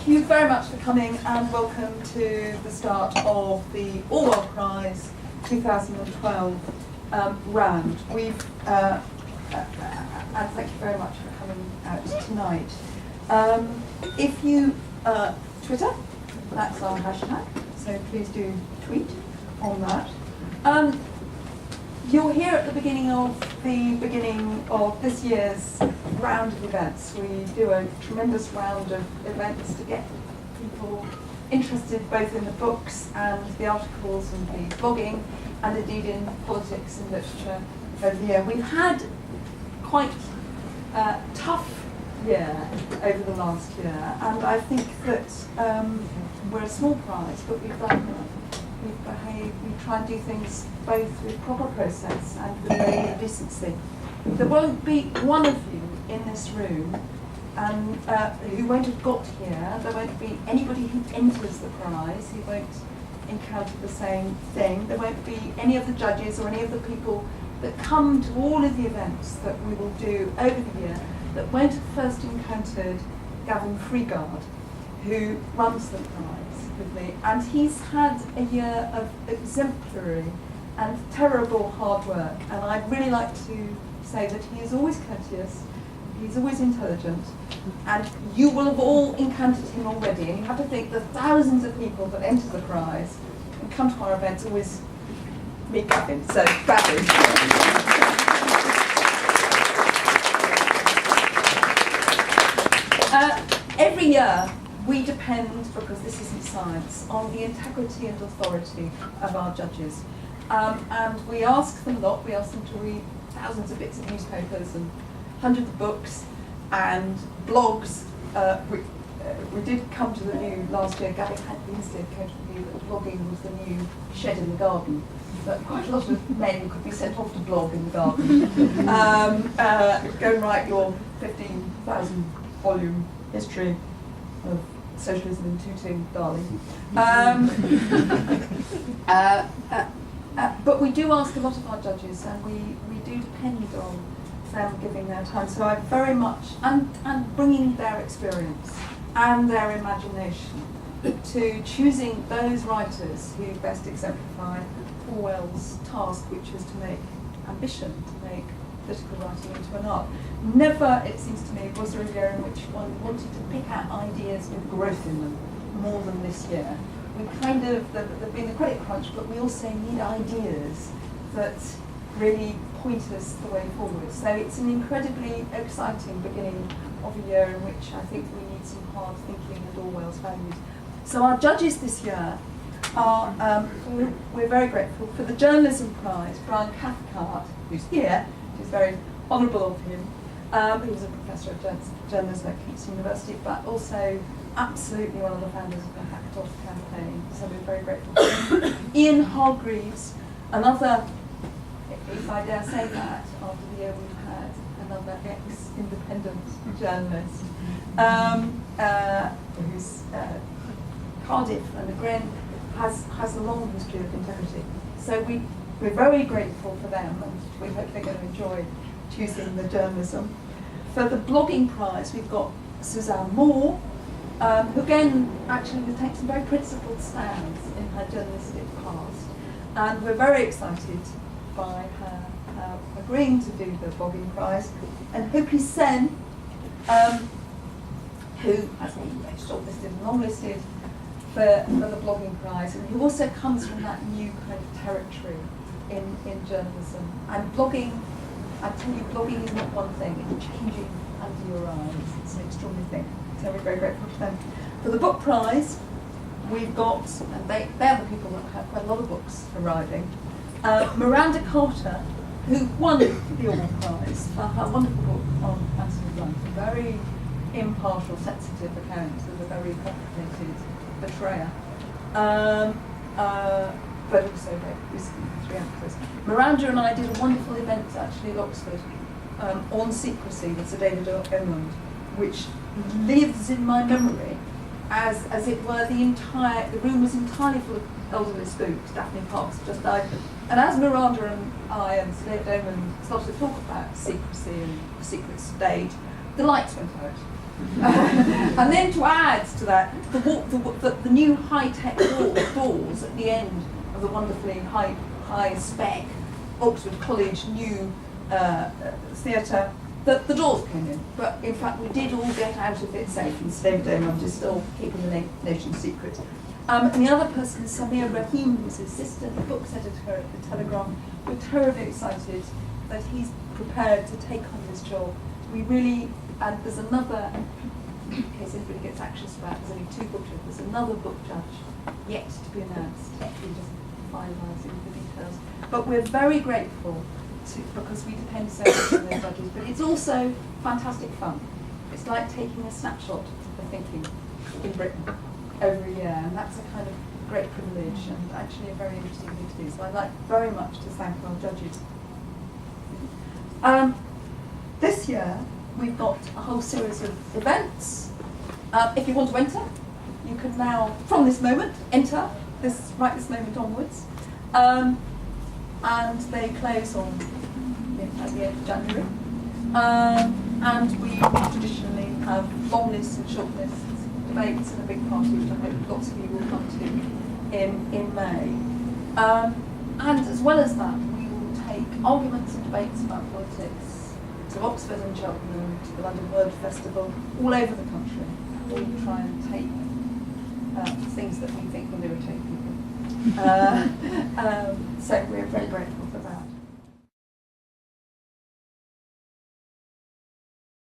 Thank you very much for coming and welcome to the start of the Orwell Prize 2012 round. And thank you very much for coming out tonight. If you Twitter, that's our hashtag, so please do tweet on that. You're here at the beginning of this year's round of events. We do a tremendous round of events to get people interested both in the books and the articles and the blogging, and indeed in politics and literature over the year. We've had quite a tough year over the last year, and I think that we're a small prize, but we've behaved, we try and do things both with proper process and with great decency. There won't be one of you in this room who won't have got here. There won't be anybody who enters the prize who won't encounter the same thing. There won't be any of the judges or any of the people that come to all of the events that we will do over the year that won't have first encountered Gavin Freegard, who runs the prize with me. And he's had a year of exemplary and terrible hard work. And I'd really like to say that he is always courteous, he's always intelligent, and you will have all encountered him already. And you have to think the thousands of people that enter the prize and come to our events always meet Gavin. So, Gavin. Every year we depend, because this isn't science, on the integrity and authority of our judges. And we ask them a lot. We ask them to read thousands of bits of newspapers and hundreds of books and blogs. We did come to the view last year, Gavin Instead came to the view that blogging was the new shed in the garden, that quite a lot of men could be sent off to blog in the garden. Go and write your 15,000 volume history of socialism in Tooting, darling. But we do ask a lot of our judges, and we do depend on them giving their time. So I very much, and bringing their experience and their imagination to choosing those writers who best exemplify Orwell's task, which is to make ambition, to make political writing into an art. Never, it seems to me, was there a year in which one wanted to pick out ideas with growth in them more than this year. We kind of, there's been a credit crunch, but we also need ideas that really point us the way forward. So it's an incredibly exciting beginning of a year in which I think we need some hard thinking and Orwell's values. So our judges this year are, we're very grateful for the Journalism Prize, Brian Cathcart, who's here, which is very honourable of him. He was a professor of journalism at King's University, but also absolutely one of the founders of the Hackathon campaign, so we're very grateful for him. Ian Hargreaves, another, if I dare say that, after the year we've had, another ex-independent journalist, who's Cardiff and again has a long history of integrity. So we're very grateful for them, and we hope they're going to enjoy choosing the journalism. For the blogging prize, we've got Suzanne Moore, who again actually will take some very principled stands in her journalistic past, and we're very excited by her agreeing to do the blogging prize. And Hopi Sen, who has been shortlisted and long-listed for the blogging prize, and who also comes from that new kind of territory in journalism. And blogging, I tell you, blogging is not one thing, it's changing under your eyes. It's an extraordinary thing. So we're very grateful to them. For the book prize, we've got, and they're the people that have quite a lot of books arriving, Miranda Carter, who won the Orwell Prize for her wonderful book on Anthony Blunt, a very impartial, sensitive account of a very complicated betrayer. But also very risky, 3 actors. Miranda and I did a wonderful event actually at Oxford on secrecy with Sir David Owen, which lives in my memory as it were the room was entirely full of elderly spooks. Daphne Parks just died. And as Miranda and I and Sir David Owen started to talk about secrecy and the secret state, the lights went out. And then to add to that, the new high-tech doors at the end of the wonderfully high-spec Oxford College new theatre, the doors came in. But in fact, we did all get out of it safe and stayed home. I'm just still keeping the nation secret. And the other person is Samir Rahim, who's his assistant, the books editor at the Telegraph. We're terribly excited that he's prepared to take on this job. We really, and there's another, in case anybody gets anxious about it, there's only 2 book judges, there's another book judge yet to be announced. We're just finalising the details. But we're very grateful because we depend so much on those judges. But it's also fantastic fun. It's like taking a snapshot of the thinking in Britain every year, and that's a kind of great privilege and actually a very interesting thing to do. So I'd like very much to thank our judges. This year we've got a whole series of events. If you want to enter, you can now, from this moment, enter right this moment onwards, and they close on at the end of January. And we traditionally have long lists and short lists, debates and a big party, which I hope lots of you will come to in May. And as well as that, we will take arguments and debates about politics to Oxford and Cheltenham, to the London Word Festival, all over the country. We try and take things that we think will irritate people. So we're very grateful